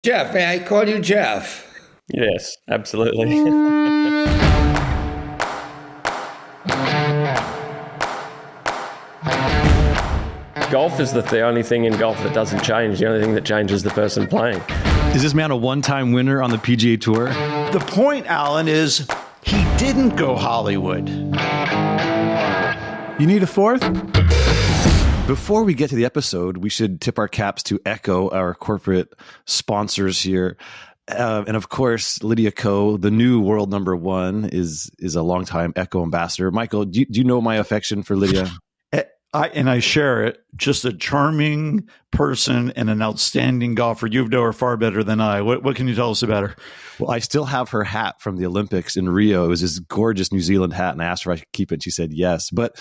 Geoff, may I call you Geoff? Yes, absolutely. Golf is the only thing in golf that doesn't change. The only thing that changes is the person playing. Is this man a one-time winner on the PGA Tour? The point, Alan, is he didn't go Hollywood. You need a fourth? Before we get to the episode, we should tip our caps to Echo, our corporate sponsors here. And of course, Lydia Ko, the new world number one, is a longtime Echo ambassador. Michael, do you know my affection for Lydia? I share it. Just a charming person and an outstanding golfer. You know her far better than I. What can you tell us about her? Well, I still have her hat from the Olympics in Rio. It was this gorgeous New Zealand hat, and I asked her if I could keep it. And she said yes. But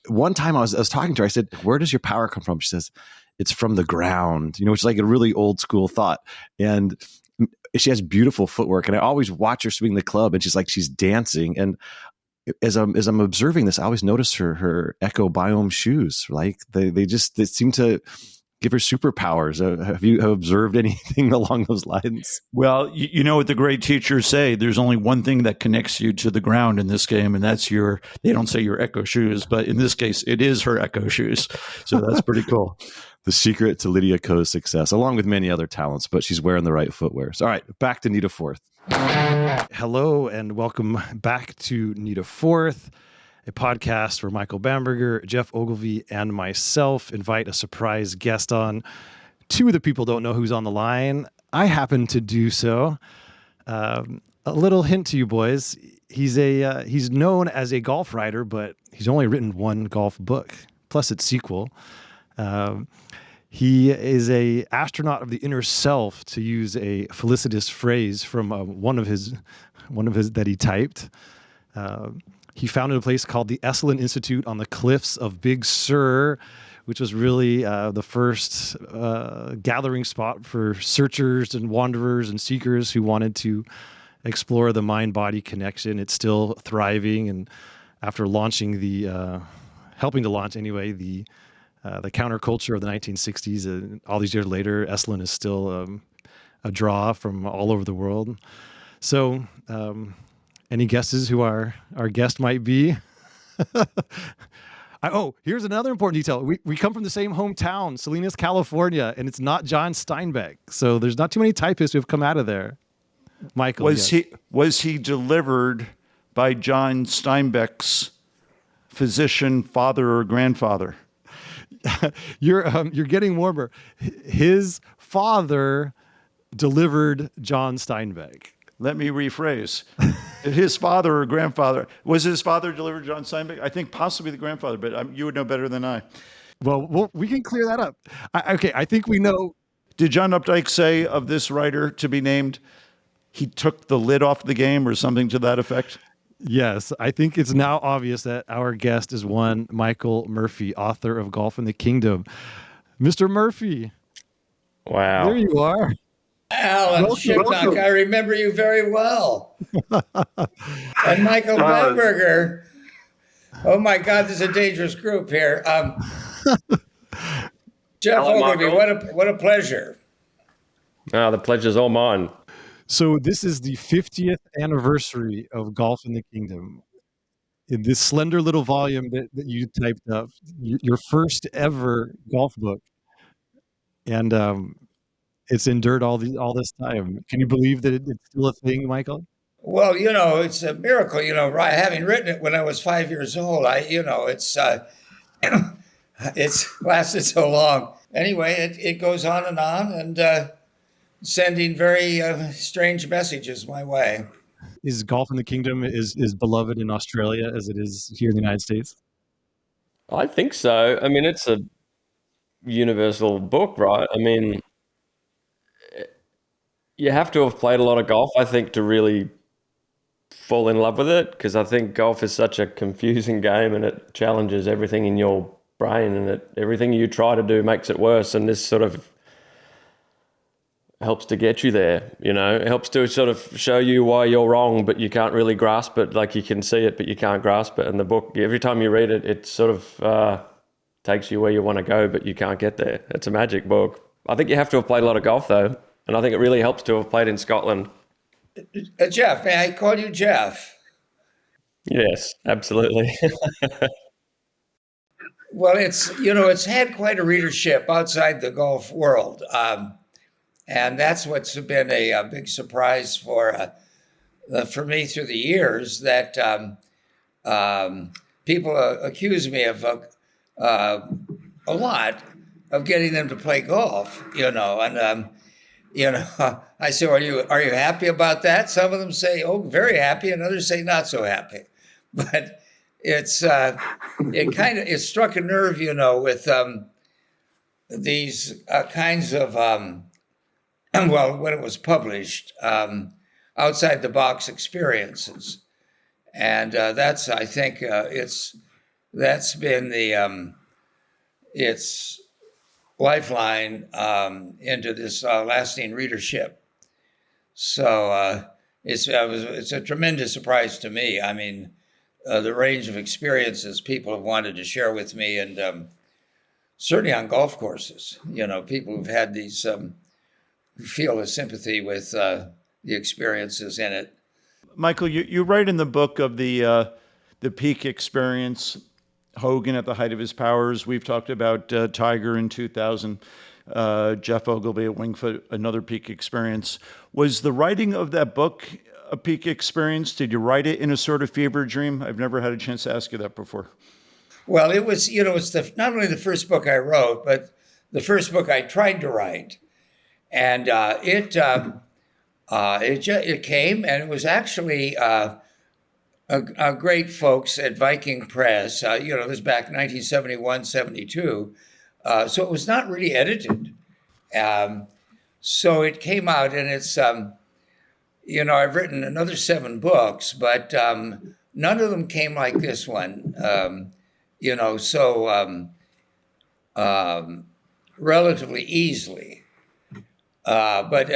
one time I was talking to her, I said, "Where does your power come from?" She says, "It's from the ground," which is like a really old school thought. And she has beautiful footwork. And I always watch her swing the club, and she's dancing. And as I'm observing this, I always notice her Echo Biome shoes. Like they seem to give her superpowers. Have you observed anything along those lines? Well, you know what the great teachers say. There's only one thing that connects you to the ground in this game, and that's they don't say your Echo shoes, but in this case, it is her Echo shoes. So that's pretty cool. The secret to Lydia Ko's success, along with many other talents, but she's wearing the right footwear. So, all right, back to Need a Fourth. Hello, and welcome back to Need a Fourth, a podcast where Michael Bamberger, Geoff Ogilvy, and myself invite a surprise guest on. Two of the people don't know who's on the line. I happen to do so. A little hint to you boys. He's known as a golf writer, but he's only written one golf book, plus its sequel. He is a astronaut of the inner self, to use a felicitous phrase from one of his that he typed. He founded a place called the Esalen Institute on the cliffs of Big Sur, which was really the first gathering spot for searchers and wanderers and seekers who wanted to explore the mind-body connection. It's still thriving, and after launching helping to launch anyway, the counterculture of the 1960s, all these years later, Esalen is still a draw from all over the world. So, any guesses who our guest might be? Here's another important detail. We come from the same hometown, Salinas, California, and it's not John Steinbeck. So there's not too many typists who have come out of there. Michael, was he delivered by John Steinbeck's physician father or grandfather? You're getting warmer. His father delivered John Steinbeck. Let me rephrase. His father or grandfather. Was his father delivered John Steinbeck? I think possibly the grandfather, but you would know better than I. Well, we can clear that up. I think we know. Did John Updike say of this writer to be named, he took the lid off the game or something to that effect? Yes, I think it's now obvious that our guest is one Michael Murphy, author of Golf in the Kingdom. Mr. Murphy. Wow. There you are. Alan Shipnuck, I remember you very well. And Michael Bamberger. Oh my God, this is a dangerous group here. Geoff Ogilvy, what a pleasure. The pleasure's all mine. So this is the 50th anniversary of Golf in the Kingdom. In this slender little volume that you typed up, your first ever golf book. And it's endured all this time. Can you believe that it's still a thing, Michael? Well, it's a miracle, having written it when I was 5 years old. It's lasted so long. Anyway, it goes on and sending very strange messages my way. Is Golf in the Kingdom is beloved in Australia as it is here in the United States? I think so. I mean, it's a universal book, right? I mean, you have to have played a lot of golf, I think, to really fall in love with it, because I think golf is such a confusing game and it challenges everything in your brain, and everything you try to do makes it worse, and this sort of helps to get you there, It helps to sort of show you why you're wrong, but you can't really grasp it. Like, you can see it, but you can't grasp it. And the book, every time you read it, it sort of takes you where you want to go, but you can't get there. It's a magic book. I think you have to have played a lot of golf, though. And I think it really helps to have played in Scotland. Geoff, may I call you Geoff? Yes, absolutely. Well, it's had quite a readership outside the golf world, and that's what's been a big surprise for me through the years. That people accuse me of a lot of getting them to play golf, and I say, are you happy about that? Some of them say, oh, very happy, and others say not so happy, but. It struck a nerve, with these kinds of when it was published, outside the box experiences, and that's I think that's been its lifeline into this lasting readership. So it's a tremendous surprise to me. I mean. The range of experiences people have wanted to share with me, and certainly on golf courses, people who've had these who feel a sympathy with the experiences in it. Michael, you write in the book of the peak experience, Hogan at the height of his powers. We've talked about Tiger in 2000, Geoff Ogilvy at Wingfoot, another peak experience. Was the writing of that book a peak experience? Did you write it in a sort of fever dream? I've never had a chance to ask you that before. Well, it was, it's not only the first book I wrote, but the first book I tried to write, and it came, and it was actually great folks at Viking Press. This was back 1971, 72, so it was not really edited. So it came out, and it's. I've written another 7 books, but none of them came like this one, relatively easily. But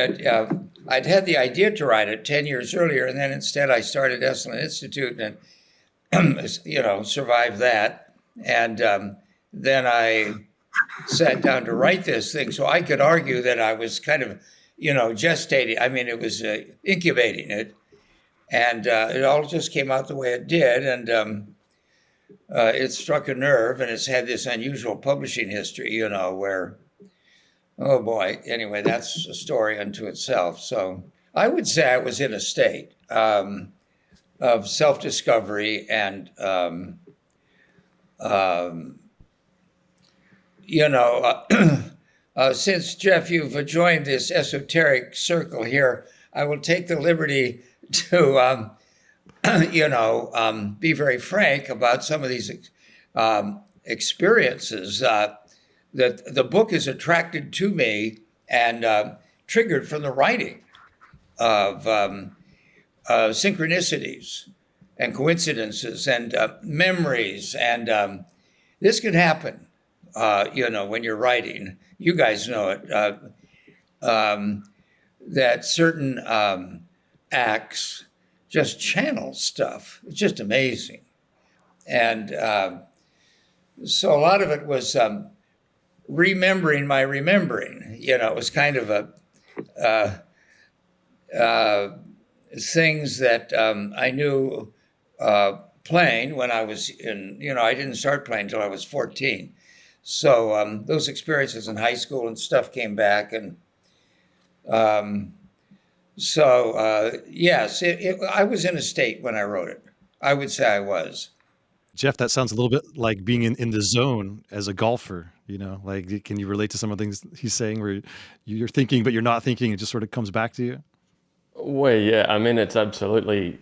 I'd had the idea to write it 10 years earlier, and then instead I started Esalen Institute and, survived that. And then I sat down to write this thing so I could argue that I was kind of gestating. I mean, it was incubating it, and it all just came out the way it did, and it struck a nerve, and it's had this unusual publishing history, where, oh boy, anyway, that's a story unto itself. So I would say I was in a state of self-discovery and, since, Geoff, you've joined this esoteric circle here, I will take the liberty to, be very frank about some of these experiences that the book is attracted to me and triggered from the writing of synchronicities and coincidences and memories. And this can happen, when you're writing. You guys know it, that certain acts just channel stuff. It's just amazing. And so a lot of it was remembering my remembering. It was kind of things that I knew playing when I was in, I didn't start playing until I was 14. So those experiences in high school and stuff came back, and yes, I was in a state when I wrote it. I would say I was. Geoff, that sounds a little bit like being in the zone as a golfer. Like, can you relate to some of the things he's saying where you're thinking but you're not thinking? It just sort of comes back to you. Well, yeah, I mean, it's absolutely.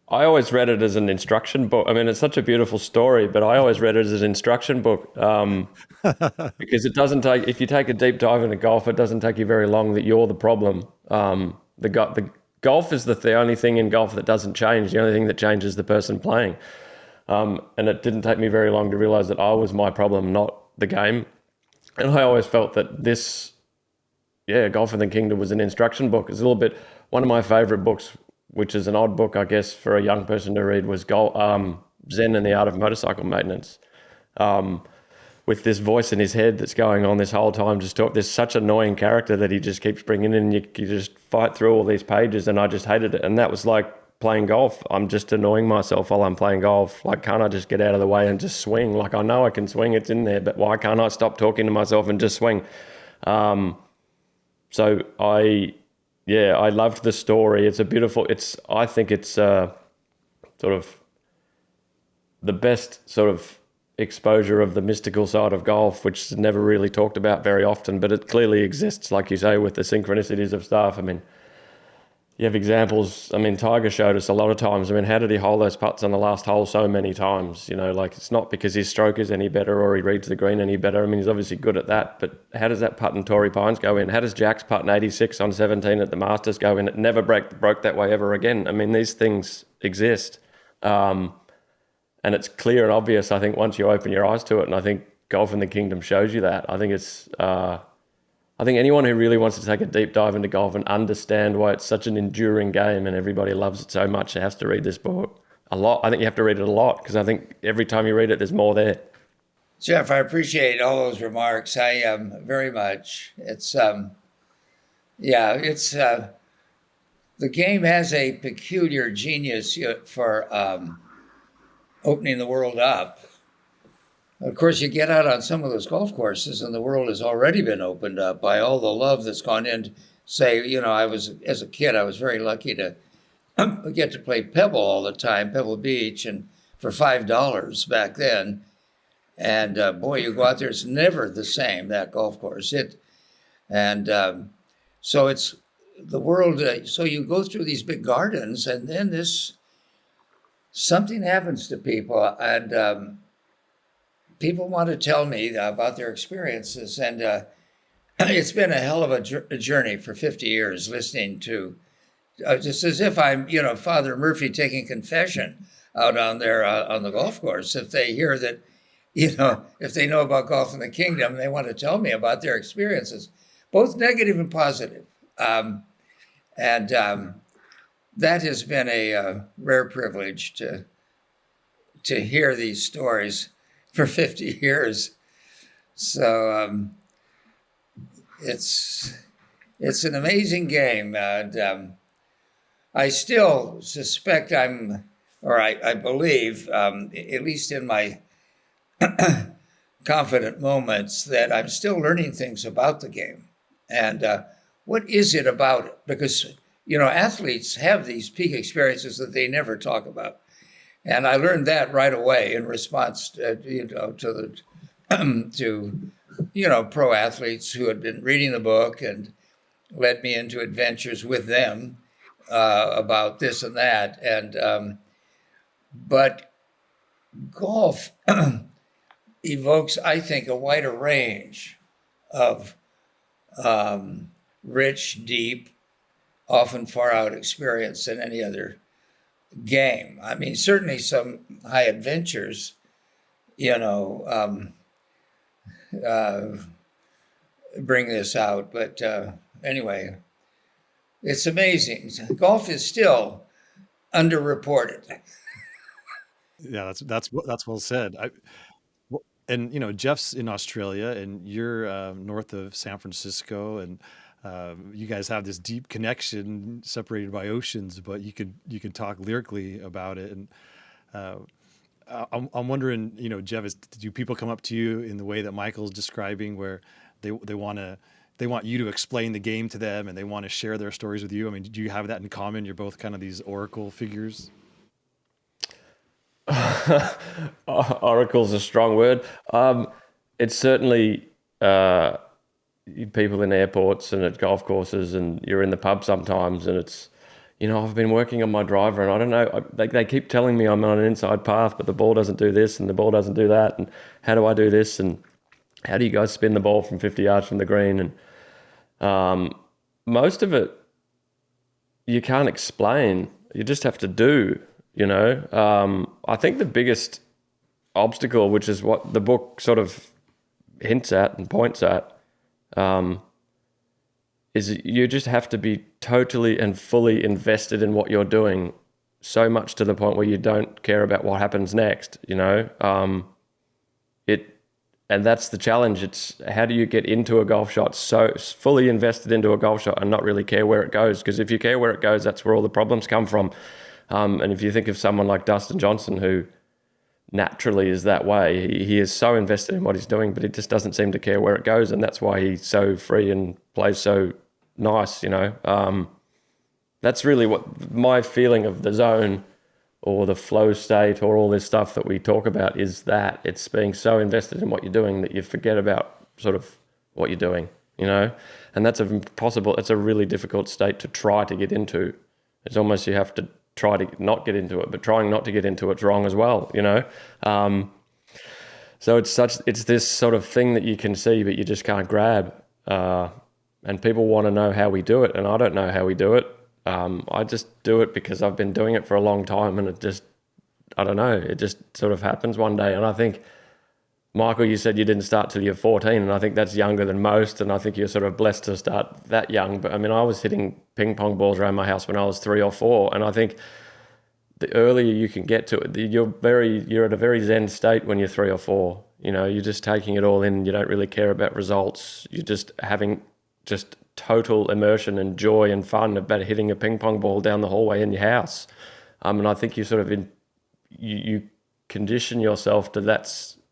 I always read it as an instruction book. I mean, it's such a beautiful story, but I always read it as an instruction book because it doesn't take, if you take a deep dive into golf, it doesn't take you very long that you're the problem. The golf is the only thing in golf that doesn't change. The only thing that changes is the person playing. And it didn't take me very long to realize that I was my problem, not the game. And I always felt that Golf in the Kingdom was an instruction book. It's a little bit, one of my favorite books, which is an odd book, I guess, for a young person to read, was Zen and the Art of Motorcycle Maintenance. with this voice in his head that's going on this whole time. There's such annoying character that he just keeps bringing in, and you just fight through all these pages, and I just hated it. And that was like playing golf. I'm just annoying myself while I'm playing golf. Like, can't I just get out of the way and just swing? Like, I know I can swing, it's in there, but why can't I stop talking to myself and just swing? So I loved the story. I think it's sort of the best sort of exposure of the mystical side of golf, which is never really talked about very often, but it clearly exists, like you say, with the synchronicities of stuff. I mean, you have examples. I mean, Tiger showed us a lot of times. I mean, how did he hold those putts on the last hole so many times? You know, like, it's not because his stroke is any better or he reads the green any better. I mean, he's obviously good at that, but how does that putt in Torrey Pines go in? How does Jack's putt in 86 on 17 at the Masters go in? It never broke that way ever again. I mean, these things exist. And it's clear and obvious, I think, once you open your eyes to it. And I think Golf in the Kingdom shows you that. I think I think anyone who really wants to take a deep dive into golf and understand why it's such an enduring game and everybody loves it so much has to read this book a lot. I think you have to read it a lot, because I think every time you read it, there's more there. Geoff, I appreciate all those remarks. I very much. It's the game has a peculiar genius for opening the world up. Of course, you get out on some of those golf courses and the world has already been opened up by all the love that's gone in. Say, you know, as a kid, I was very lucky to get to play Pebble all the time, Pebble Beach, and for $5 back then. And boy, you go out there, it's never the same, that golf course. So it's the world. So you go through these big gardens, and then something happens to people, and people want to tell me about their experiences. And it's been a hell of a journey for 50 years listening to, just as if I'm, Father Murphy taking confession out on there on the golf course. If they hear that, if they know about Golf in the Kingdom, they want to tell me about their experiences, both negative and positive. That has been a rare privilege to hear these stories for 50 years. So it's an amazing game. And I still suspect I believe, at least in my confident moments, that I'm still learning things about the game. And what is it about it? Because, athletes have these peak experiences that they never talk about. And I learned that right away in response to pro athletes who had been reading the book and led me into adventures with them about this and that. And but golf evokes, I think, a wider range of rich, deep, often far out experience than any other game. I mean, certainly some high adventures, bring this out. But anyway, it's amazing. Golf is still underreported. Yeah, that's well said. And Geoff's in Australia, and you're north of San Francisco, and you guys have this deep connection, separated by oceans, but you can talk lyrically about it. And I'm wondering, Geoff, do people come up to you in the way that Michael's describing, where they want you to explain the game to them, and they want to share their stories with you? I mean, do you have that in common? You're both kind of these oracle figures. Oracle's a strong word. It's certainly people in airports and at golf courses, and you're in the pub sometimes, and it's, I've been working on my driver, and I don't know, they keep telling me I'm on an inside path, but the ball doesn't do this and the ball doesn't do that, and how do I do this, and how do you guys spin the ball from 50 yards from the green? And most of it you can't explain, you just have to do. I think the biggest obstacle, which is what the book sort of hints at and points at, is you just have to be totally and fully invested in what you're doing, so much to the point where you don't care about what happens next. And that's the challenge. It's how do you get into a golf shot, so fully invested into a golf shot and not really care where it goes? Because if you care where it goes, that's where all the problems come from. And if you think of someone like Dustin Johnson, who naturally is that way, he is so invested in what he's doing, but he just doesn't seem to care where it goes. And that's why he's so free and plays so nice, That's really what my feeling of the zone or the flow state or all this stuff that we talk about is, that it's being so invested in what you're doing that you forget about sort of what you're doing, and that's it's a really difficult state to try to get into. It's almost, you have to try to not get into it, but trying not to get into it's wrong as well, so it's this sort of thing that you can see, but you just can't grab, and people want to know how we do it, and I don't know how we do it. I just do it because I've been doing it for a long time, and it just sort of happens one day. And I think, Michael, you said you didn't start till you're 14, and I think that's younger than most, and I think you're sort of blessed to start that young. But I mean, I was hitting ping pong balls around my house when I was 3 or 4, and I think the earlier you can get to it, you're at a very zen state when you're 3 or 4. You're just taking it all in. You don't really care about results. You're just having just total immersion and joy and fun about hitting a ping pong ball down the hallway in your house. And I think you sort of you condition yourself to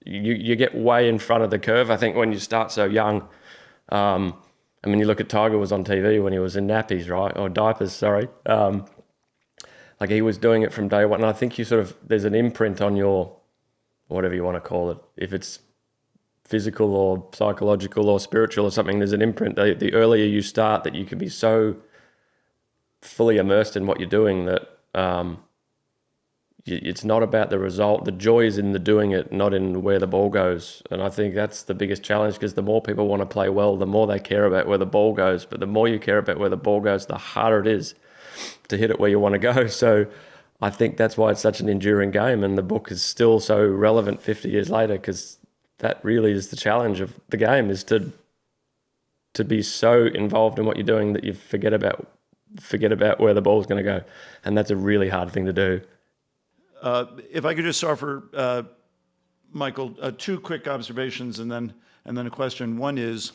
you get way in front of the curve, I think, when you start so young. I mean, you look at Tiger was on TV when he was in nappies, right? Or diapers, sorry. Like, he was doing it from day one. And I think there's an imprint on your, whatever you want to call it, if it's physical or psychological or spiritual or something, there's an imprint. The earlier you start, that you can be so fully immersed in what you're doing that it's not about the result. The joy is in the doing it, not in where the ball goes. And I think that's the biggest challenge, because the more people want to play well, the more they care about where the ball goes. But the more you care about where the ball goes, the harder it is to hit it where you want to go. So I think that's why it's such an enduring game, and the book is still so relevant 50 years later, because that really is the challenge of the game, is to be so involved in what you're doing that you forget about where the ball's going to go. And that's a really hard thing to do. If I could just offer, Michael, 2 quick observations and then a question. One is,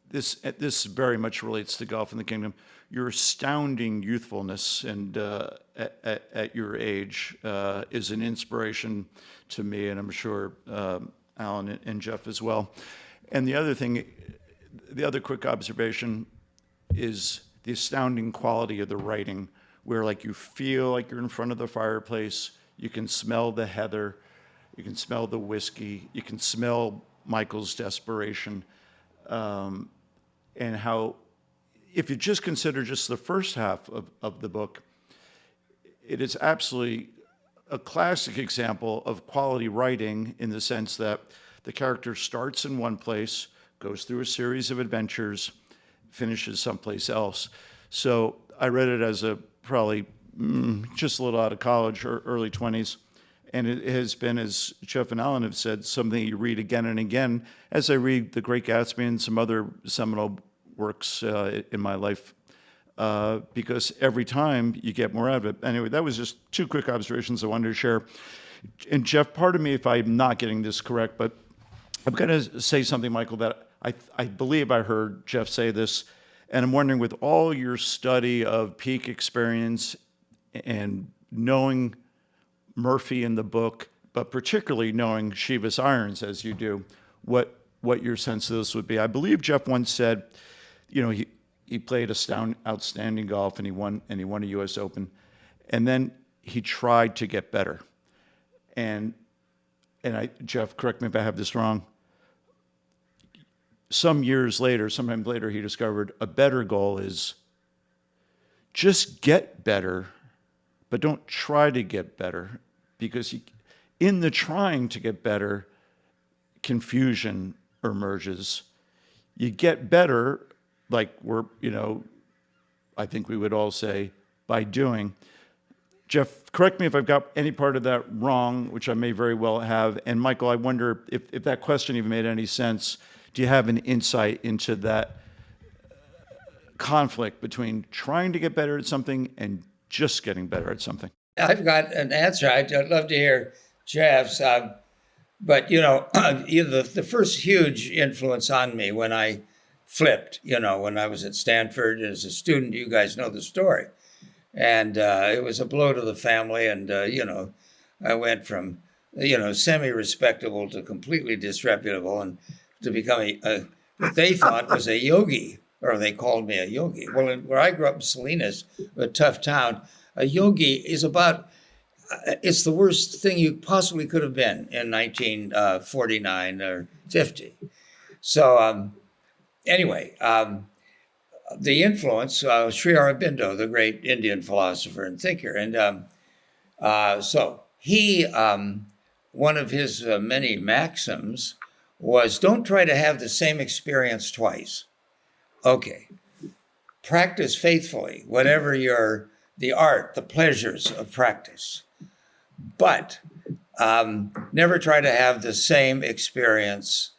this very much relates to golf in the kingdom. Your astounding youthfulness and at your age is an inspiration to me, and I'm sure Alan and Geoff as well. And the other quick observation is the astounding quality of the writing, where like you feel like you're in front of the fireplace, you can smell the heather, you can smell the whiskey, you can smell Michael's desperation, and how, if you just consider just the first half of the book, it is absolutely a classic example of quality writing, in the sense that the character starts in one place, goes through a series of adventures, finishes someplace else. So I read it as probably just a little out of college or early 20s. And it has been, as Geoff and Alan have said, something you read again and again, as I read The Great Gatsby and some other seminal works in my life, because every time you get more out of it. Anyway, that was just 2 quick observations I wanted to share. And Geoff, pardon me if I'm not getting this correct, but I'm going to say something, Michael, that I believe I heard Geoff say this, and I'm wondering, with all your study of peak experience and knowing Murphy in the book, but particularly knowing Shivas Irons as you do, what your sense of this would be. I believe Geoff once said, he played outstanding golf, and he won a U.S. Open, and then he tried to get better. And Geoff, correct me if I have this wrong, sometime later, he discovered a better goal is just get better, but don't try to get better, because in the trying to get better, confusion emerges. You get better, like I think we would all say, by doing. Geoff, correct me if I've got any part of that wrong, which I may very well have. And Michael, I wonder if that question even made any sense. Do you have an insight into that conflict between trying to get better at something and just getting better at something? I've got an answer. I'd love to hear Geoff's. But the first huge influence on me when I flipped, when I was at Stanford as a student, you guys know the story, and it was a blow to the family, and I went from semi-respectable to completely disreputable, and to become what they thought was a yogi, or they called me a yogi. Well, where I grew up in Salinas, a tough town, a yogi is it's the worst thing you possibly could have been in 1949 or 50. So anyway, the influence, Sri Aurobindo, the great Indian philosopher and thinker. And so he, one of his many maxims was, don't try to have the same experience twice. Okay. Practice faithfully, whatever the art, the pleasures of practice. But never try to have the same experience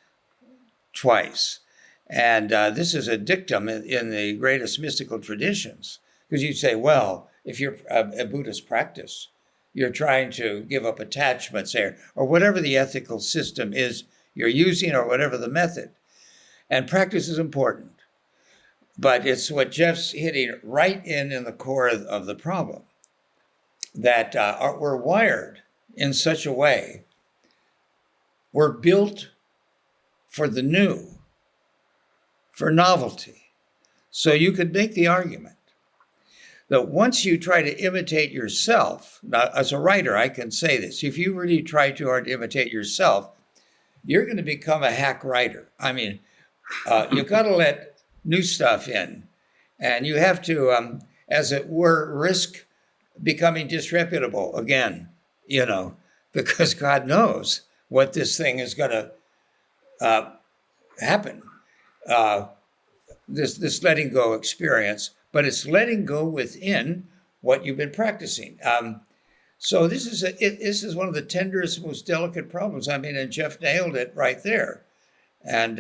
twice. And this is a dictum in the greatest mystical traditions, because you'd say, well, if you're a Buddhist practice, you're trying to give up attachments there, or whatever the ethical system is you're using, or whatever the method. And practice is important. But it's what Geoff's hitting right in the core of the problem, that we're wired in such a way, we're built for the new, for novelty. So you could make the argument that once you try to imitate yourself, now as a writer, I can say this, if you really try too hard to imitate yourself, you're going to become a hack writer. I mean, you've got to let new stuff in, and you have to, as it were, risk becoming disreputable again, because God knows what this thing is going to happen. This letting go experience, but it's letting go within what you've been practicing. So this is one of the tenderest, most delicate problems. I mean, and Geoff nailed it right there. And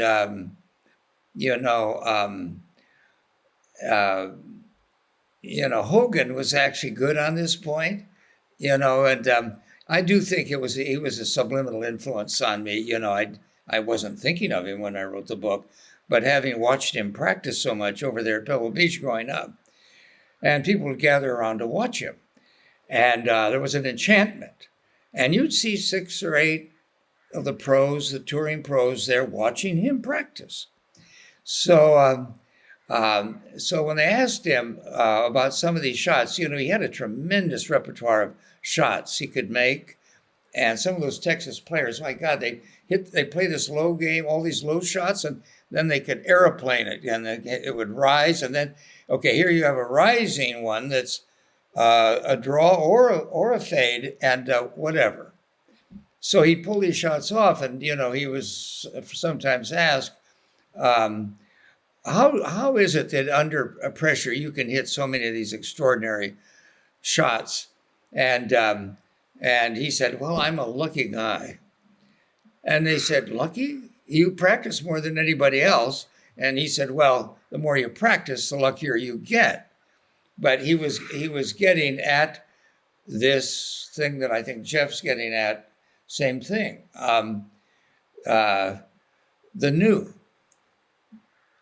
Hogan was actually good on this point, and I do think he was a subliminal influence on me. I wasn't thinking of him when I wrote the book, but having watched him practice so much over there at Pebble Beach growing up, and people would gather around to watch him, and there was an enchantment, and you'd see 6 or 8 of the pros, the touring pros there watching him practice. So when they asked him about some of these shots, he had a tremendous repertoire of shots he could make. And some of those Texas players, my God, they play this low game, all these low shots, and then they could aeroplane it, and it would rise. And then, okay, here you have a rising one that's a draw or a fade, and whatever. So he pulled these shots off, and he was sometimes asked, how is it that under pressure you can hit so many of these extraordinary shots? And he said, well, I'm a lucky guy. And they said, lucky? You practice more than anybody else. And he said, well, the more you practice, the luckier you get. But he was getting at this thing that I think Geoff's getting at, same thing, the new.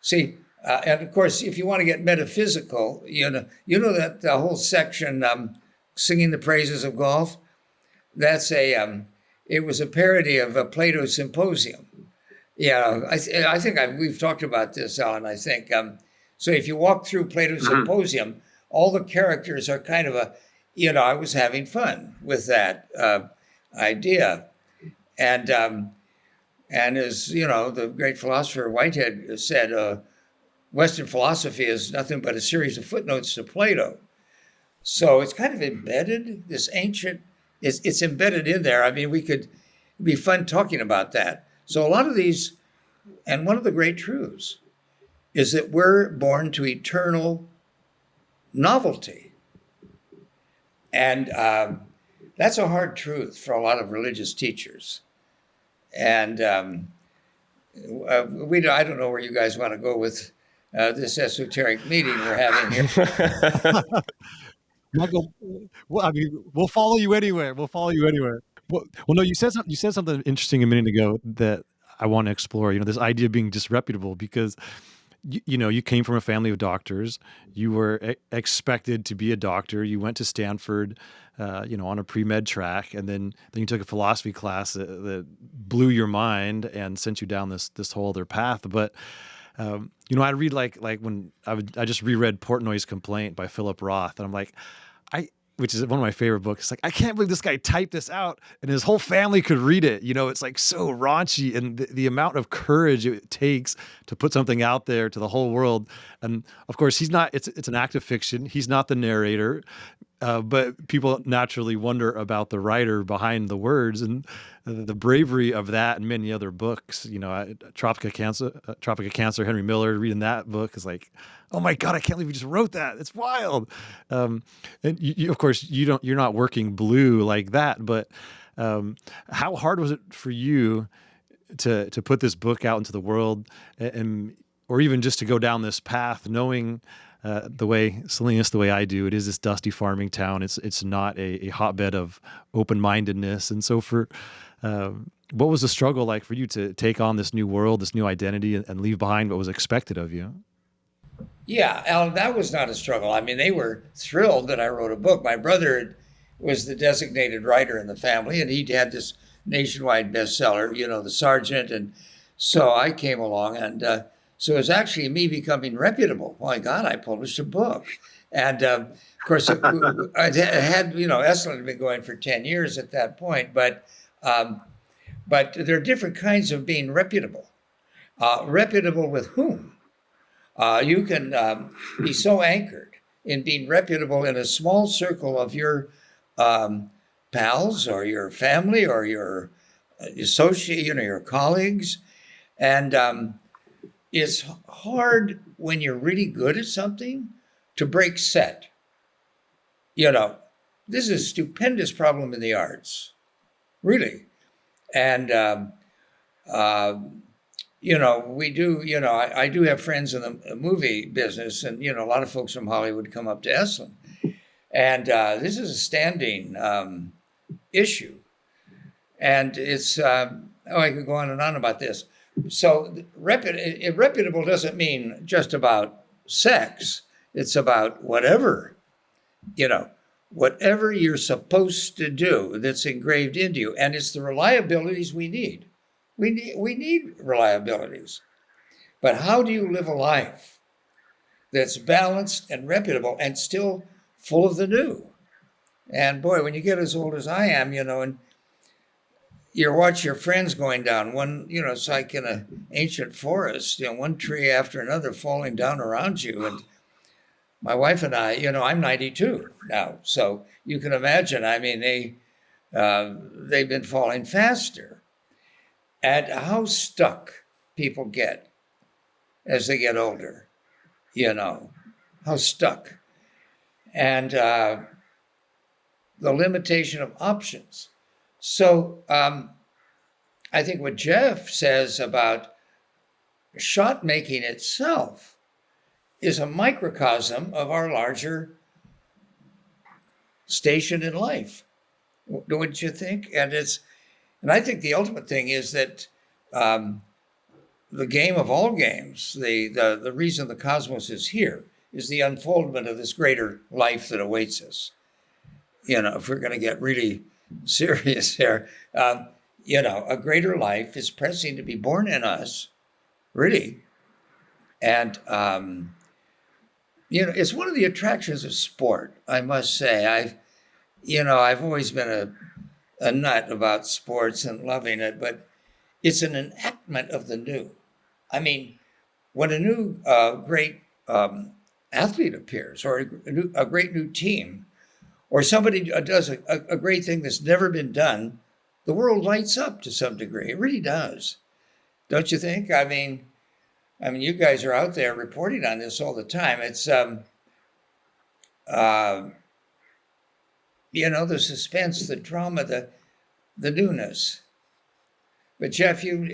See, and of course, if you want to get metaphysical, you know that the whole section, singing the praises of golf, that's it was a parody of Plato's Symposium. I think we've talked about this, Alan. I think so. If you walk through Plato's Symposium, all the characters are kind of I was having fun with that idea, and as the great philosopher Whitehead said, Western philosophy is nothing but a series of footnotes to Plato. So it's kind of embedded. This ancient, it's embedded in there. I mean, it'd be fun talking about that. So a lot of these, and one of the great truths is that we're born to eternal novelty. And that's a hard truth for a lot of religious teachers. And I don't know where you guys want to go with this esoteric meeting we're having here. Michael, well, I mean, we'll follow you anywhere. Well, no, you said something interesting a minute ago that I want to explore. This idea of being disreputable, because you came from a family of doctors. You were expected to be a doctor. You went to Stanford, on a pre-med track, and then you took a philosophy class that blew your mind and sent you down this whole other path. But I read like when I just reread Portnoy's Complaint by Philip Roth, and I'm like, which is one of my favorite books. It's like, I can't believe this guy typed this out and his whole family could read it. It's like so raunchy, and the amount of courage it takes to put something out there to the whole world. And of course, it's an act of fiction. He's not the narrator. But people naturally wonder about the writer behind the words, and the bravery of that and many other books. Tropic of Cancer, Henry Miller. Reading that book is like, oh my God, I can't believe you just wrote that. It's wild. And of course, you're not working blue like that. But how hard was it for you to put this book out into the world, or even just to go down this path, knowing the way Salinas, the way I do, it is this dusty farming town. It's not a hotbed of open-mindedness. And so what was the struggle like for you to take on this new world, this new identity, and leave behind what was expected of you? Yeah, Alan, that was not a struggle. I mean, they were thrilled that I wrote a book. My brother was the designated writer in the family, and he'd had this nationwide bestseller, The Sergeant. And so I came along, and so it was actually me becoming reputable. My God, I published a book. And of course, I had, Esalen had been going for 10 years at that point. But there are different kinds of being reputable. Reputable with whom? You can be so anchored in being reputable in a small circle of your pals or your family or your associate, your colleagues. And it's hard when you're really good at something to break set. This is a stupendous problem in the arts, really. And, we do, I do have friends in the movie business, and, a lot of folks from Hollywood come up to Esalen. And this is a standing issue. And it's, I could go on and on about this. So reputable doesn't mean just about sex. It's about whatever you're supposed to do that's engraved into you. And it's the reliabilities we need. We need reliabilities. But how do you live a life that's balanced and reputable and still full of the new? And boy, when you get as old as I am, and you watch your friends going down one, it's like in an ancient forest, one tree after another falling down around you. And my wife and I, I'm 92 now, so you can imagine. I mean, they've been falling faster. And how stuck people get as they get older, how stuck. And the limitation of options. So I think what Geoff says about shot making itself is a microcosm of our larger station in life. Don't you think? And I think the ultimate thing is that the game of all games, the reason the cosmos is here, is the unfoldment of this greater life that awaits us. If we're going to get really serious here, a greater life is pressing to be born in us, really. And, it's one of the attractions of sport, I must say. I've always been a nut about sports and loving it, but it's an enactment of the new. I mean, when a new great athlete appears, or a great new team, or somebody does a great thing that's never been done, the world lights up to some degree. It really does. Don't you think? I mean, you guys are out there reporting on this all the time. It's, the suspense, the drama, the newness. But Geoff, you've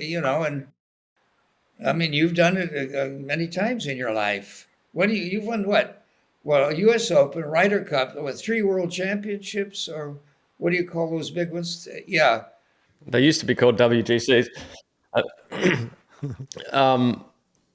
done it many times in your life. You've won what? Well, a U.S. Open, Ryder Cup with 3 World Championships, or what do you call those big ones? Yeah. They used to be called WGCs.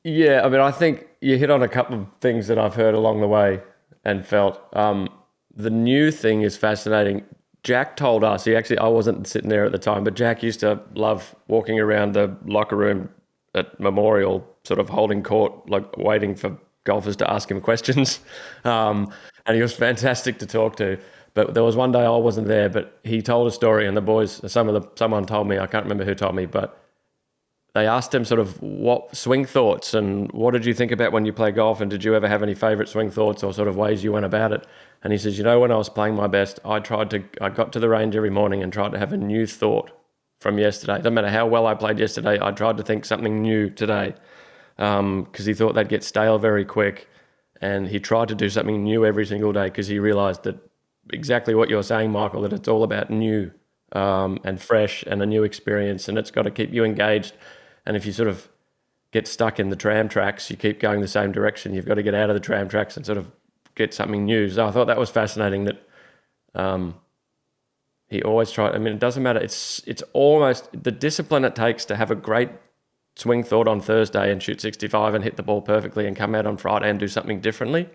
Yeah, I mean, I think you hit on a couple of things that I've heard along the way and felt. The new thing is fascinating. Jack told us, I wasn't sitting there at the time, but Jack used to love walking around the locker room at Memorial, sort of holding court, like waiting for golfers to ask him questions. And he was fantastic to talk to. But there was one day I wasn't there, but he told a story, and the boys, someone told me, I can't remember who told me, but they asked him sort of what swing thoughts and what did you think about when you play golf, and did you ever have any favorite swing thoughts or sort of ways you went about it? And he says, when I was playing my best, I got to the range every morning and tried to have a new thought from yesterday. Doesn't matter how well I played yesterday, I tried to think something new today, because he thought they'd get stale very quick. And he tried to do something new every single day because he realized that exactly what you're saying, Michael, that it's all about new and fresh and a new experience, and it's got to keep you engaged. And if you sort of get stuck in the tram tracks, you keep going the same direction. You've got to get out of the tram tracks and sort of get something new. So I thought that was fascinating that he always tried. I mean, it doesn't matter. It's almost the discipline it takes to have a great swing thought on Thursday and shoot 65 and hit the ball perfectly and come out on Friday and do something differently.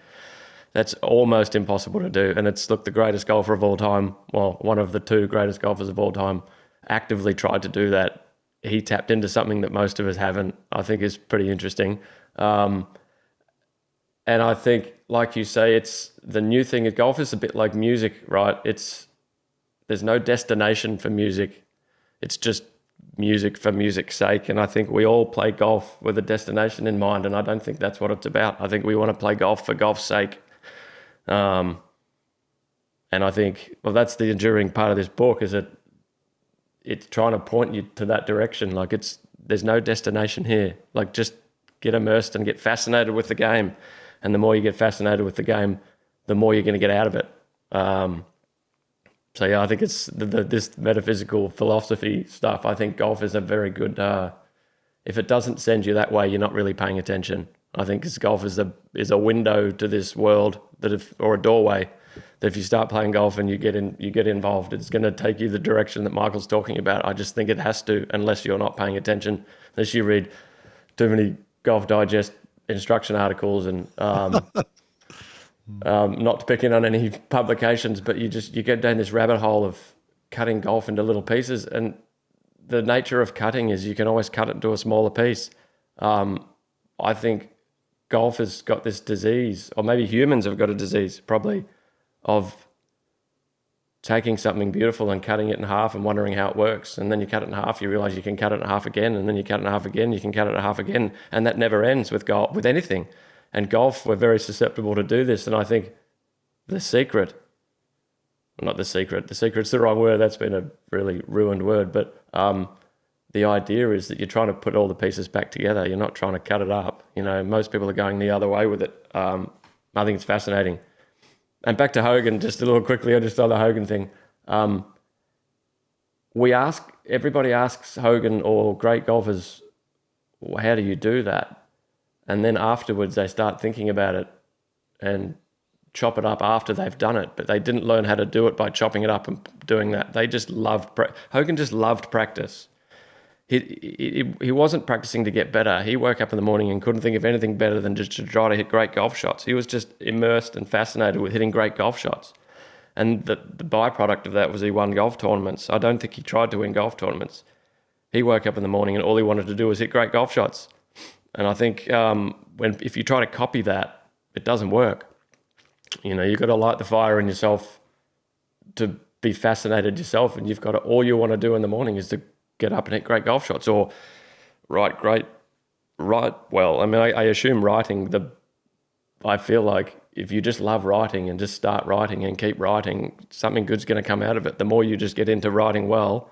That's almost impossible to do. And it's, look, the greatest golfer of all time, well, one of the two greatest golfers of all time, actively tried to do that. He tapped into something that most of us haven't. I think is pretty interesting. And I think, like you say, it's the new thing. Golf is a bit like music, right? There's no destination for music. It's just music for music's sake. And I think we all play golf with a destination in mind. And I don't think that's what it's about. I think we want to play golf for golf's sake. And I think, well, that's the enduring part of this book, is that it's trying to point you to that direction. Like, there's no destination here. Like, just get immersed and get fascinated with the game. And the more you get fascinated with the game, the more you're going to get out of it. So yeah, I think it's this metaphysical philosophy stuff. I think golf is a very good, if it doesn't send you that way, you're not really paying attention. I think golf is a window to this world or a doorway, that if you start playing golf and you get involved, it's going to take you the direction that Michael's talking about. I just think it has to, unless you're not paying attention, unless you read too many Golf Digest instruction articles and not picking on any publications, but you get down this rabbit hole of cutting golf into little pieces. And the nature of cutting is you can always cut it into a smaller piece. I think golf has got this disease, or maybe humans have got a disease probably, of taking something beautiful and cutting it in half and wondering how it works. And then you cut it in half, you realize you can cut it in half again, and then you cut it in half again, you can cut it in half again. And that never ends with golf, with anything. And golf, we're very susceptible to do this. And I think the secret's the wrong word. That's been a really ruined word. But the idea is that you're trying to put all the pieces back together. You're not trying to cut it up. Most people are going the other way with it. I think it's fascinating. And back to Hogan, just a little quickly, just on the Hogan thing. Everybody asks Hogan or great golfers, well, how do you do that? And then afterwards they start thinking about it and chop it up after they've done it. But they didn't learn how to do it by chopping it up and doing that. They just Hogan just loved practice. He wasn't practicing to get better. He woke up in the morning and couldn't think of anything better than just to try to hit great golf shots. He was just immersed and fascinated with hitting great golf shots. And the byproduct of that was he won golf tournaments. I don't think he tried to win golf tournaments. He woke up in the morning and all he wanted to do was hit great golf shots. And I think if you try to copy that, it doesn't work. You've got to light the fire in yourself to be fascinated yourself, and all you want to do in the morning is to get up and hit great golf shots or write well. I mean, I assume writing, I feel like if you just love writing and just start writing and keep writing, something good's going to come out of it. The more you just get into writing well,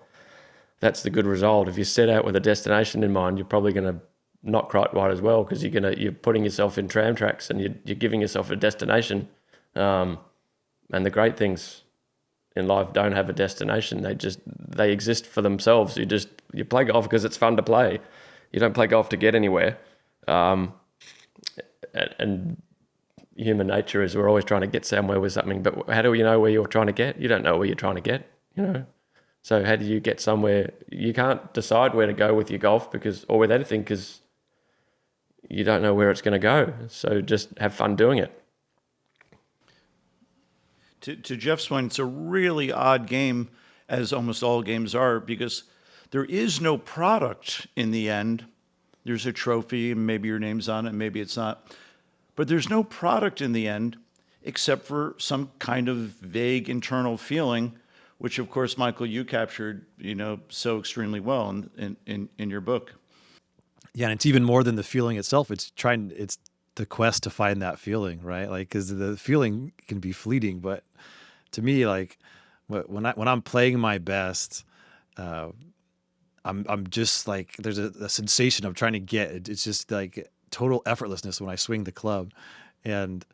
that's the good result. If you set out with a destination in mind, you're probably going to not quite right as well, because you're putting yourself in tram tracks and you're giving yourself a destination. And the great things in life don't have a destination. They exist for themselves. You play golf because it's fun to play. You don't play golf to get anywhere. And human nature is we're always trying to get somewhere with something. But how do you know where you're trying to get? You don't know where you're trying to get. you know. So how do you get somewhere? You can't decide where to go with your golf or with anything, because you don't know where it's going to go. So just have fun doing it. To Geoff's point, it's a really odd game, as almost all games are, because there is no product in the end. There's a trophy, and maybe your name's on it, maybe it's not. But there's no product in the end except for some kind of vague internal feeling, which, of course, Michael, you captured, so extremely well in your book. Yeah, and it's even more than the feeling itself. It's the quest to find that feeling, right? Like, because the feeling can be fleeting, but to me, like, when I'm playing my best, I'm just like, there's a sensation I'm trying to get. It's just like total effortlessness when I swing the club, and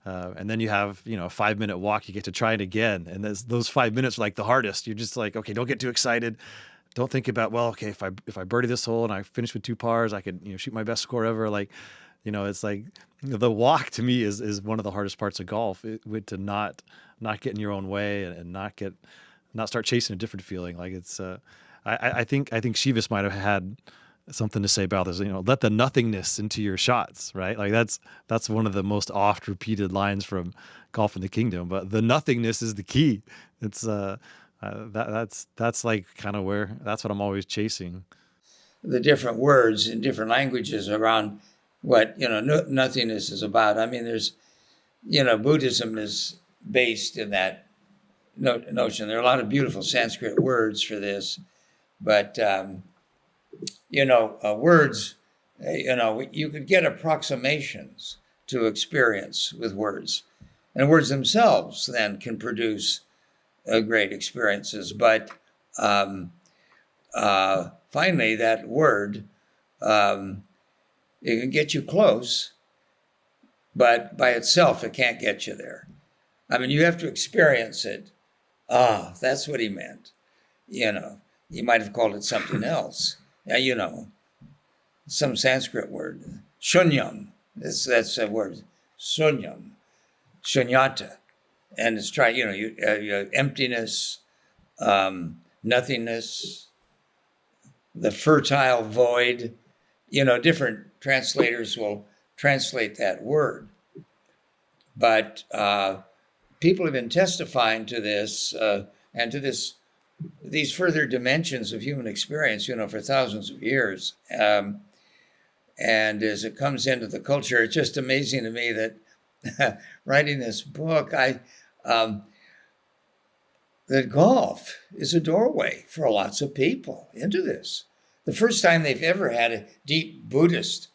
then you have a 5-minute walk. You get to try it again, and those 5 minutes are like the hardest. You're just like, okay, don't get too excited. Don't think about, well, okay, if I birdie this hole and I finish with 2 pars, I could shoot my best score ever. Like, it's like the walk to me is one of the hardest parts of golf. To not get in your own way and not start chasing a different feeling. Like it's I think Shivas might have had something to say about this. Let the nothingness into your shots, right? Like that's one of the most oft repeated lines from Golf in the Kingdom. But the nothingness is the key. It's that's like kind of that's what I'm always chasing. The different words in different languages around what nothingness is about. I mean, there's Buddhism is based in that notion. There are a lot of beautiful Sanskrit words for this, but words. You could get approximations to experience with words, and words themselves then can produce great experiences. But finally, that word, it can get you close, but by itself, it can't get you there. I mean, you have to experience it. That's what he meant. You might have called it something else. Some Sanskrit word, shunyam. That's a word, shunyam, shunyata. And it's emptiness, nothingness, the fertile void. Different translators will translate that word. But people have been testifying to this and to these further dimensions of human experience, for thousands of years. And as it comes into the culture, it's just amazing to me that writing this book, that golf is a doorway for lots of people into this. The first time they've ever had a deep Buddhist,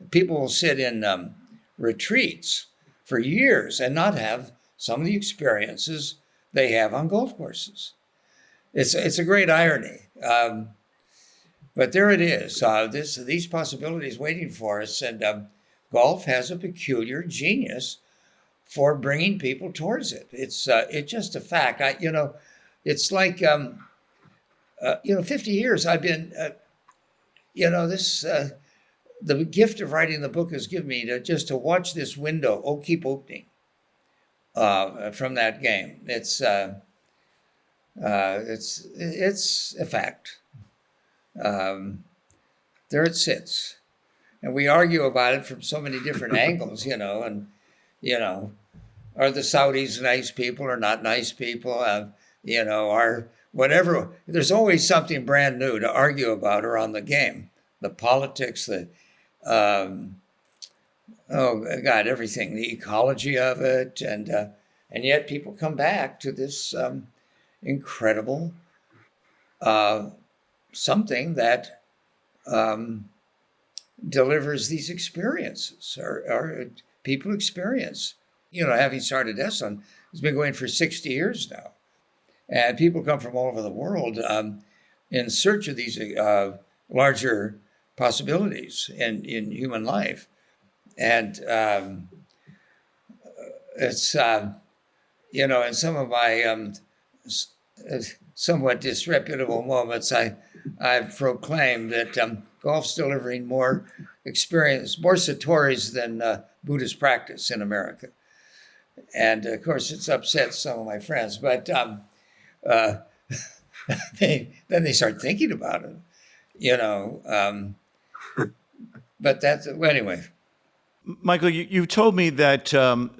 people will sit in retreats for years and not have some of the experiences they have on golf courses. It's a great irony, but there it is. These possibilities waiting for us, and golf has a peculiar genius for bringing people towards it. It's just a fact. It's like 50 years I've been, the gift of writing the book has given me to watch this window keep opening from that game. It's a fact. There it sits, and we argue about it from so many different angles, and are the Saudis nice people or not nice people? Are whatever. There's always something brand new to argue about around the game, the politics, everything, the ecology of it, and yet people come back to this incredible something that delivers these experiences, or people experience. Having started Esalen, it's been going for 60 years now. And people come from all over the world in search of these larger possibilities in human life. And it's, in some of my somewhat disreputable moments, I've proclaimed that golf's delivering more experience, more satori's than Buddhist practice in America. And of course, it's upset some of my friends, but uh, then they start thinking about it, you know. But that's, well, anyway. Michael, you told me that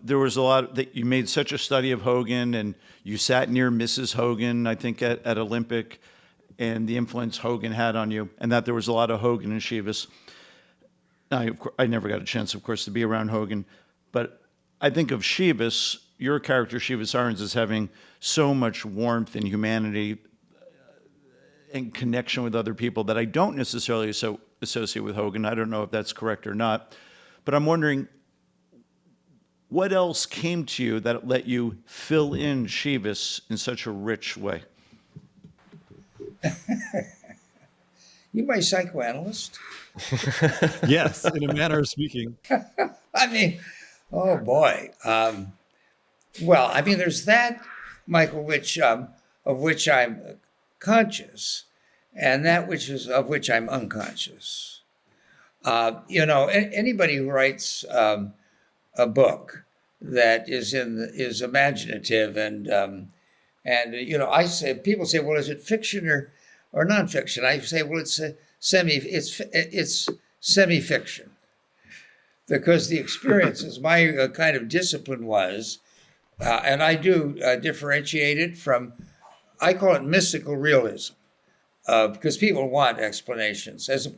there was a lot that you made such a study of Hogan, and you sat near Mrs. Hogan, I think, at Olympic, and the influence Hogan had on you, and that there was a lot of Hogan and Shivas. I never got a chance, of course, to be around Hogan, but I think of Shivas, your character, Shivas Irons, as having so much warmth and humanity and connection with other people that I don't necessarily associate with Hogan. I don't know if that's correct or not. But I'm wondering, what else came to you that let you fill in Shivas in such a rich way? You my psychoanalyst? Yes, in a manner of speaking. I mean, oh boy. Well, I mean, there's that, Michael, which of which I'm conscious, and that which is of which I'm unconscious. You know, anybody who writes a book that is imaginative and you know, I say, people say, well, is it fiction or nonfiction? I say, well, it's semi-fiction, because the experiences, my kind of discipline was, and I do differentiate it from, I call it mystical realism, because people want explanations, as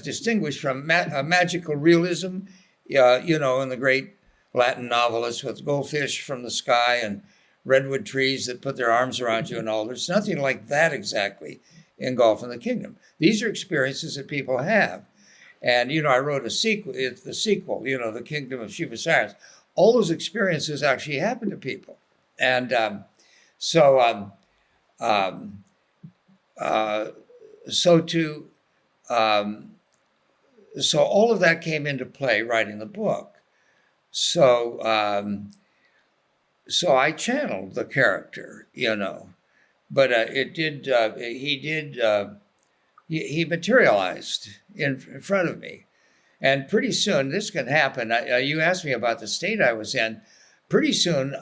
distinguished from magical realism, you know, in the great Latin novelists with goldfish from the sky and redwood trees that put their arms around you and all. There's nothing like that exactly in Golf in the Kingdom. These are experiences that people have. And, you know, I wrote the sequel, you know, The Kingdom of Shivas Irons. All those experiences actually happen to people. And so all of that came into play writing the book. So I channeled the character, you know, but he materialized in front of me. And pretty soon, this can happen. You asked me about the state I was in. Pretty soon,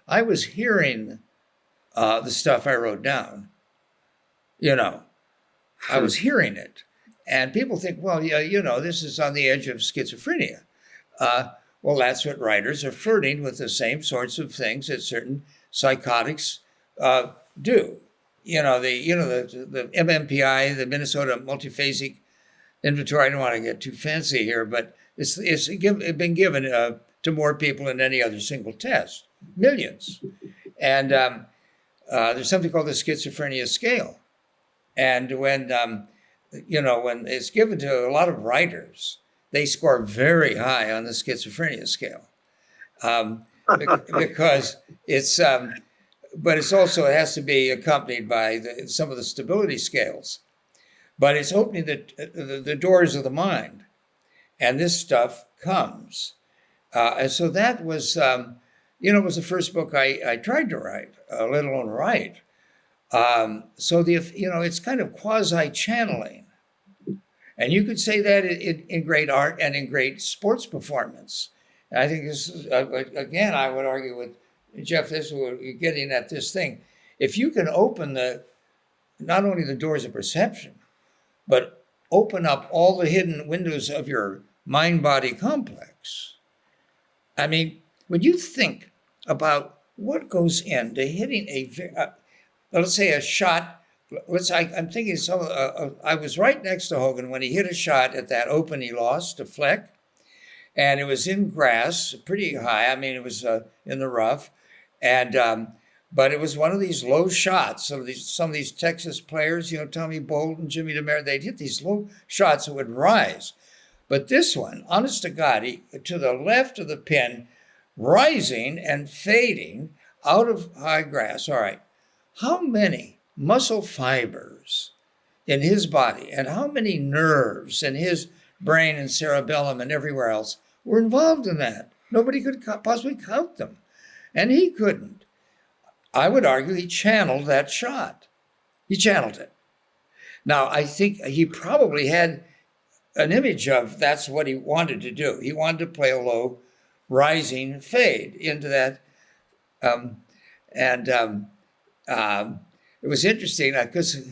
I was hearing the stuff I wrote down. You know, I was hearing it. And people think, well, yeah, you know, this is on the edge of schizophrenia. Well, that's what writers are flirting with, the same sorts of things that certain psychotics do. You know, the MMPI, the Minnesota Multiphasic Inventory. I don't want to get too fancy here, but it's been given to more people than any other single test, millions. And there's something called the schizophrenia scale. And when when it's given to a lot of writers, they score very high on the schizophrenia scale, because it's. But it's also, it has to be accompanied by some of the stability scales. But it's opening the doors of the mind, and this stuff comes. And so that was, it was the first book I tried to write, let alone write. So it's kind of quasi-channeling. And you could say that in great art and in great sports performance. And I think this is, again, I would argue with Geoff, we're getting at this thing. If you can open not only the doors of perception, but open up all the hidden windows of your mind-body complex. I mean, when you think about what goes into hitting let's say a shot, I'm thinking I was right next to Hogan when he hit a shot at that open he lost to Fleck, and it was in grass, pretty high. I mean, it was in the rough, and but it was one of these low shots. Some of these Texas players, Tommy Bolden, Jimmy DeMare, they'd hit these low shots that would rise. But this one, honest to God, to the left of the pin, rising and fading out of high grass. All right, how many muscle fibers in his body and how many nerves in his brain and cerebellum and everywhere else were involved in that? Nobody could possibly count them. And he couldn't. I would argue he channeled that shot. He channeled it. Now, I think he probably had an image of that's what he wanted to do. He wanted to play a low rising fade into that. it was interesting because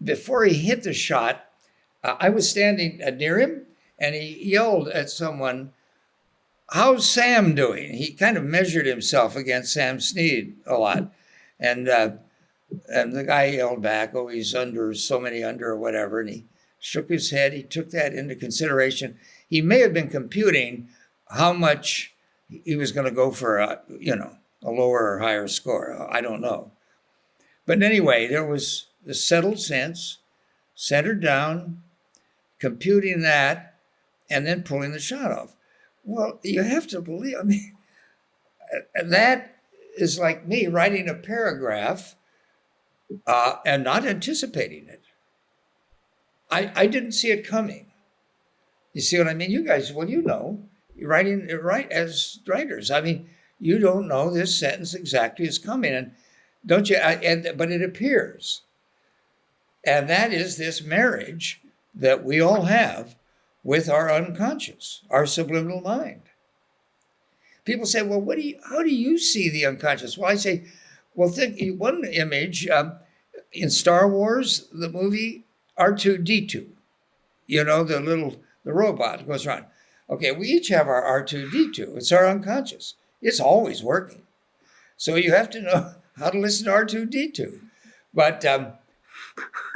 before he hit the shot, I was standing near him, and he yelled at someone, "How's Sam doing?" He kind of measured himself against Sam Snead a lot. And the guy yelled back, "Oh, he's under so many under," or whatever. And he shook his head. He took that into consideration. He may have been computing how much he was going to go for a lower or higher score. I don't know. But anyway, there was the settled sense, centered down, computing that, and then pulling the shot off. Well, you have to believe, that is like me writing a paragraph and not anticipating it. I didn't see it coming. You see what I mean? You guys, well, you're writing it right as writers. You don't know this sentence exactly is coming, and don't you? But it appears, and that is this marriage that we all have with our unconscious, our subliminal mind. People say, "Well, how do you see the unconscious?" Well, I say, well, think one image in Star Wars, the movie R2-D2. The robot goes around. Okay, we each have our R2-D2. It's our unconscious. It's always working. So you have to know how to listen to R2-D2. But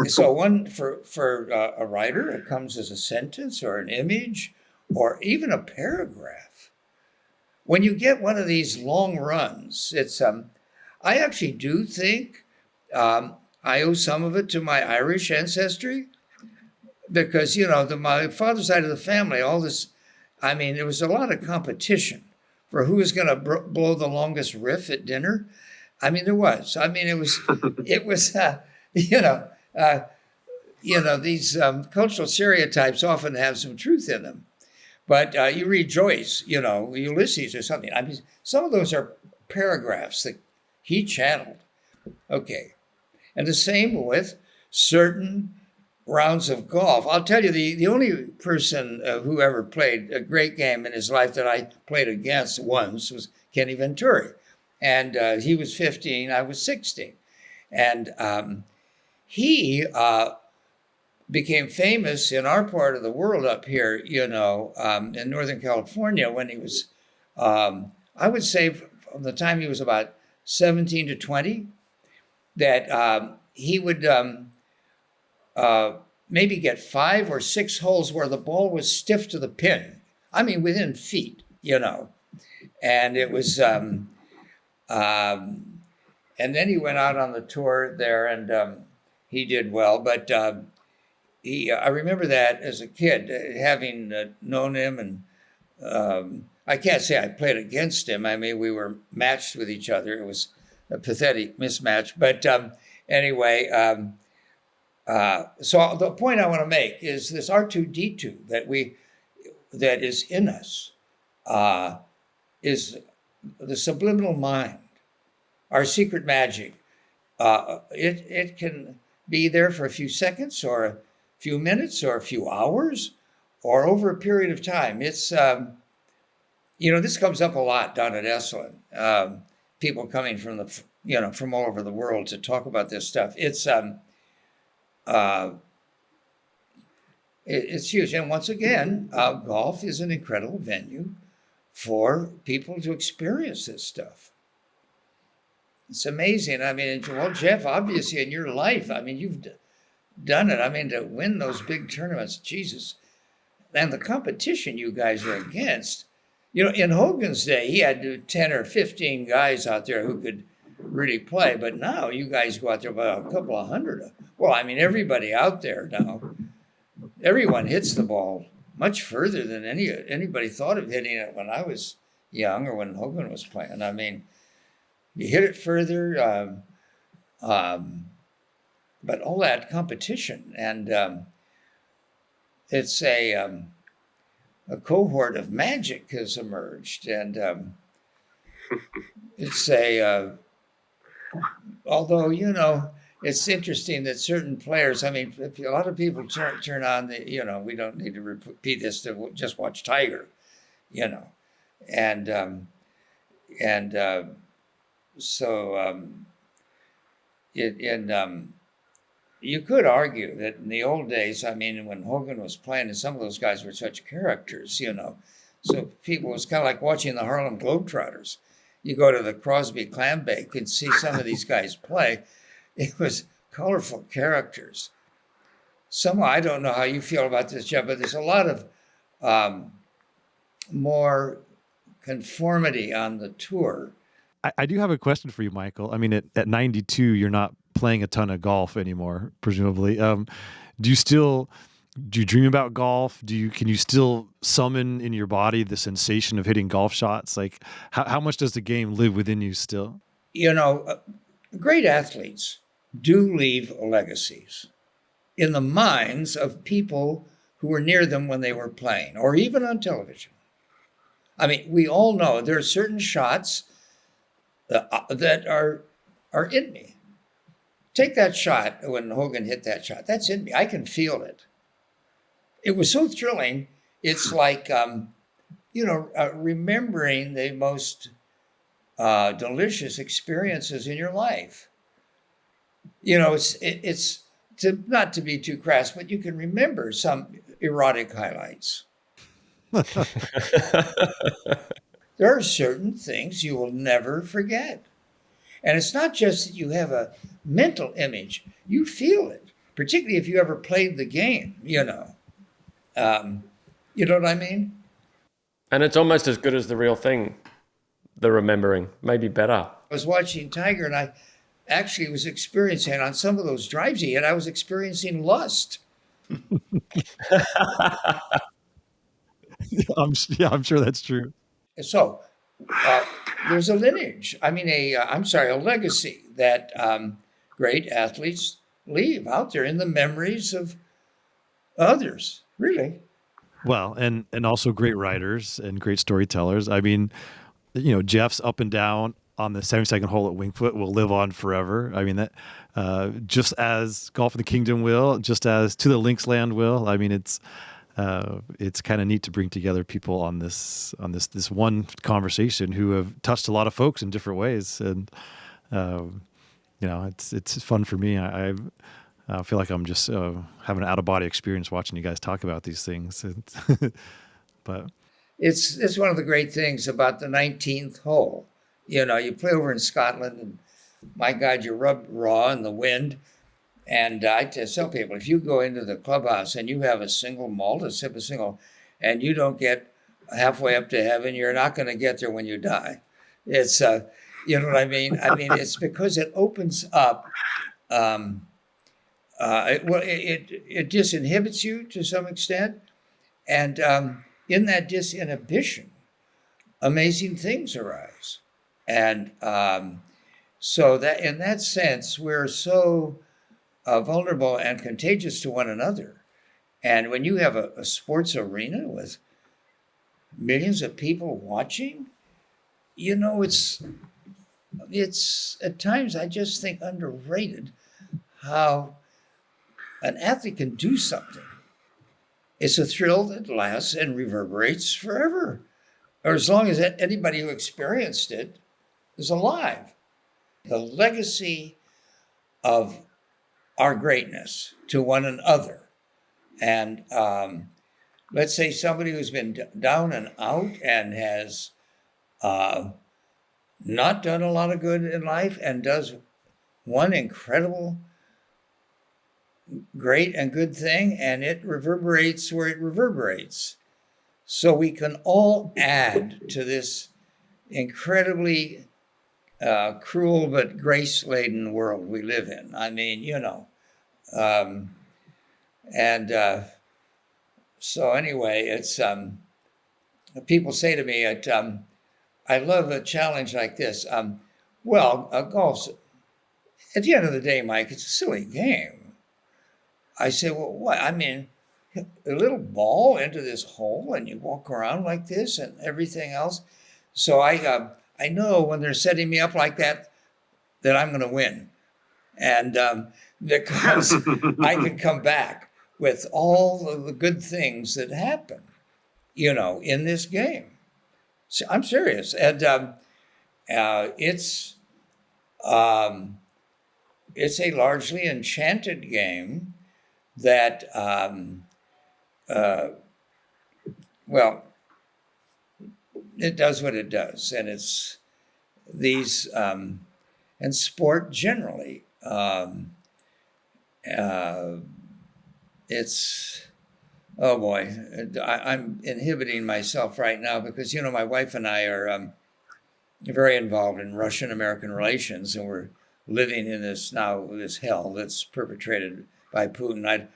so one for a writer, it comes as a sentence or an image or even a paragraph. When you get one of these long runs, it's I actually do think I owe some of it to my Irish ancestry, because my father's side of the family, all this, there was a lot of competition for who was going to blow the longest riff at dinner. There was. It was. These cultural stereotypes often have some truth in them. But you read Joyce, Ulysses or something. Some of those are paragraphs that he channeled. Okay. And the same with certain rounds of golf. I'll tell you, the only person who ever played a great game in his life that I played against once was Kenny Venturi. And he was 15, I was 16. And he became famous in our part of the world up here, in Northern California when he was, I would say from the time he was about 17 to 20, that he would maybe get 5 or 6 holes where the ball was stiff to the pin. Within feet, And it was, and then he went out on the tour there, and he did well. But I remember that as a kid, having known him, and I can't say I played against him. We were matched with each other. It was a pathetic mismatch. But anyway, so the point I want to make is this R2-D2 that is in us is the subliminal mind, our secret magic. It can be there for a few seconds or a few minutes or a few hours or over a period of time. It's, this comes up a lot down at Esalen. People coming from from all over the world to talk about this stuff. It's huge. And once again, golf is an incredible venue for people to experience this stuff. It's amazing. Well, Geoff, obviously in your life, you've done it. To win those big tournaments, Jesus. And the competition you guys are against. In Hogan's day, he had 10 or 15 guys out there who could really play. But now you guys go out there by a couple of hundred. Well, everybody out there now, everyone hits the ball much further than anybody thought of hitting it when I was young or when Hogan was playing. You hit it further, but all that competition, and it's a cohort of magic has emerged, and it's although it's interesting that certain players. If a lot of people turn on the, we don't need to repeat this to just watch Tiger, and so you could argue that in the old days, I mean, when Hogan was playing, and some of those guys were such characters, so people, it was kind of like watching the Harlem Globetrotters. You go to the Crosby Clam Bake and see some of these guys play. It was colorful characters. Somehow, I don't know how you feel about this, Geoff, but there's a lot of more conformity on the tour. I do have a question for you, Michael. I mean, at 92, you're not playing a ton of golf anymore, presumably. Do you dream about golf? Can you still summon in your body the sensation of hitting golf shots? Like, how much does the game live within you still? Great athletes do leave legacies in the minds of people who were near them when they were playing, or even on television. I mean, we all know there are certain shots that are in me. Take that shot when Hogan hit that shot. That's in me. I can feel it. It was so thrilling. It's like, remembering the most delicious experiences in your life. It's not to be too crass, but you can remember some erotic highlights. There are certain things you will never forget. And it's not just that you have a mental image, you feel it, particularly if you ever played the game, You know what I mean? And it's almost as good as the real thing, the remembering, maybe better. I was watching Tiger, and I actually was experiencing, on some of those drives he hit, I was experiencing lust. I'm sure that's true. So there's a lineage. I mean, a legacy that great athletes leave out there in the memories of others, really. Well, and also great writers and great storytellers. I mean, Geoff's up and down on the 72nd hole at Wingfoot will live on forever. I mean, that just as Golf in the Kingdom will, just as To the Links Land will. I mean, it's kind of neat to bring together people on this one conversation who have touched a lot of folks in different ways, and it's fun for me. I feel like I'm just having an out of body experience watching you guys talk about these things. But it's one of the great things about the 19th hole. You play over in Scotland, and my God, you rub raw in the wind. And I tell people, if you go into the clubhouse and you have a single malt, a sip of single, and you don't get halfway up to heaven, you're not going to get there when you die. It's, you know what I mean? I mean, it's because it opens up. It disinhibits you to some extent, and in that disinhibition, amazing things arise, and so that in that sense, we're so vulnerable and contagious to one another. And when you have a sports arena with millions of people watching, it's at times I just think underrated how an athlete can do something. It's a thrill that lasts and reverberates forever, or as long as anybody who experienced it is alive. The legacy of our greatness to one another. And let's say somebody who's been down and out and has not done a lot of good in life and does one incredible, great and good thing, and it reverberates where it reverberates. So we can all add to this incredibly cruel but grace-laden world we live in. I mean, so anyway, it's people say to me, I love a challenge like this. Golf's, at the end of the day, Mike, it's a silly game. I say, well, what? I mean, a little ball into this hole and you walk around like this and everything else. So I know when they're setting me up like that I'm going to win. And because I can come back with all of the good things that happen, in this game. So I'm serious. And it's it's a largely enchanted game that, well, it does what it does, and it's these and sport generally. It's oh boy, I'm inhibiting myself right now because my wife and I are very involved in Russian-American relations, and we're living in this hell that's perpetrated by Putin.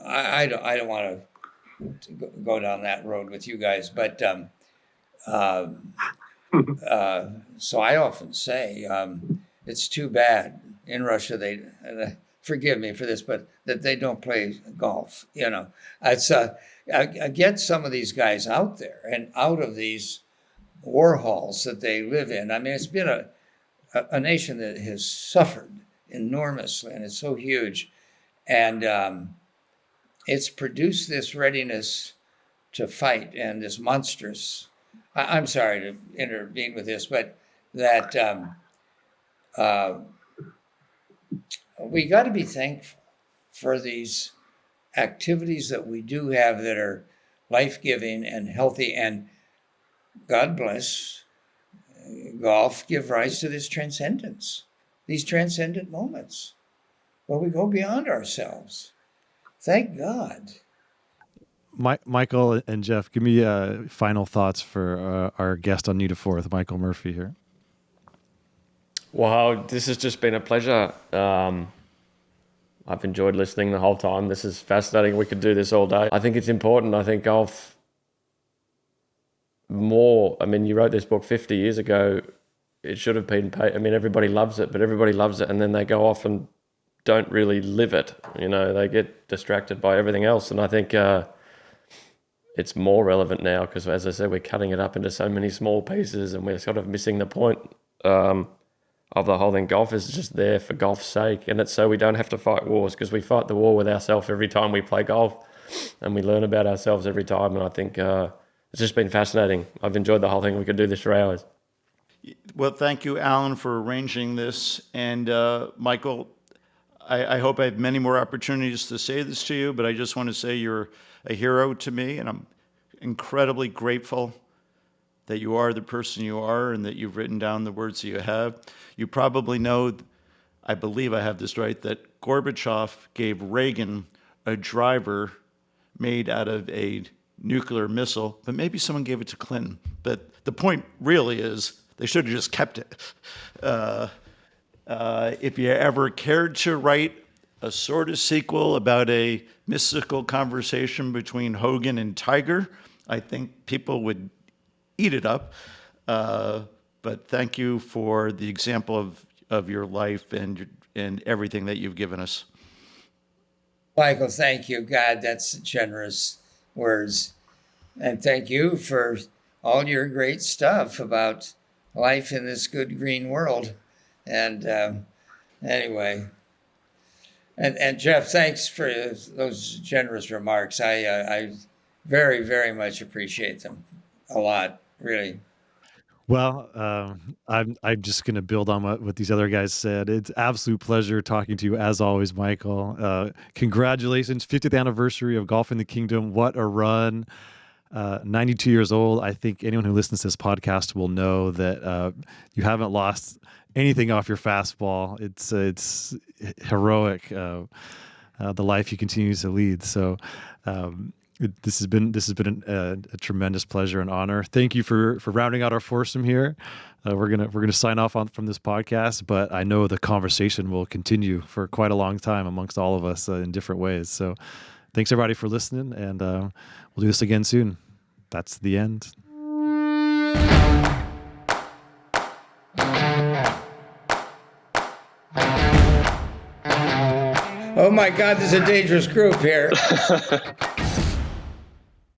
I don't want to go down that road with you guys, but so I often say it's too bad in Russia forgive me for this, but that they don't play golf. It's I get some of these guys out there and out of these war halls that they live in. I mean, it's been a nation that has suffered enormously, and it's so huge, and it's produced this readiness to fight and this monstrous. I'm sorry to intervene with this, but that we got to be thankful for these activities that we do have that are life-giving and healthy, and God bless golf give rise to this transcendence, these transcendent moments where we go beyond ourselves. Thank God. Michael and Geoff, give me final thoughts for our guest on Need a Fourth, Michael Murphy here. Wow, this has just been a pleasure. I've enjoyed listening the whole time. This is fascinating. We could do this all day. I think it's important. I think golf more, you wrote this book 50 years ago. It should have been paid. Everybody loves it, but everybody loves it, and then they go off and don't really live it. They get distracted by everything else. And I think it's more relevant now because, as I said, we're cutting it up into so many small pieces, and we're sort of missing the point of the whole thing. Golf is just there for golf's sake, and it's so we don't have to fight wars, because we fight the war with ourselves every time we play golf, and we learn about ourselves every time. And I think it's just been fascinating. I've enjoyed the whole thing. We could do this for hours. Well, thank you, Alan, for arranging this. And Michael, I hope I have many more opportunities to say this to you, but I just want to say you're a hero to me, and I'm incredibly grateful that you are the person you are and that you've written down the words that you have. You probably know, I believe I have this right, that Gorbachev gave Reagan a driver made out of a nuclear missile, but maybe someone gave it to Clinton. But the point really is they should have just kept it. If you ever cared to write a sort of sequel about a mystical conversation between Hogan and Tiger, I think people would eat it up. But thank you for the example of your life and everything that you've given us. Michael, thank you. God, that's generous words. And thank you for all your great stuff about life in this good green world. And anyway, and Geoff, thanks for those generous remarks. I very, very much appreciate them a lot, really. Well, I'm just going to build on what these other guys said. It's absolute pleasure talking to you as always, Michael. Congratulations, 50th anniversary of Golf in the Kingdom. What a run. 92 years old. I think anyone who listens to this podcast will know that you haven't lost anything off your fastball. It's heroic, the life you continue to lead. So this has been a tremendous pleasure and honor. Thank you for rounding out our foursome here. We're gonna sign off from this podcast, but I know the conversation will continue for quite a long time amongst all of us in different ways. So thanks everybody for listening, and we'll do this again soon. That's the end. Oh my God, there's a dangerous group here.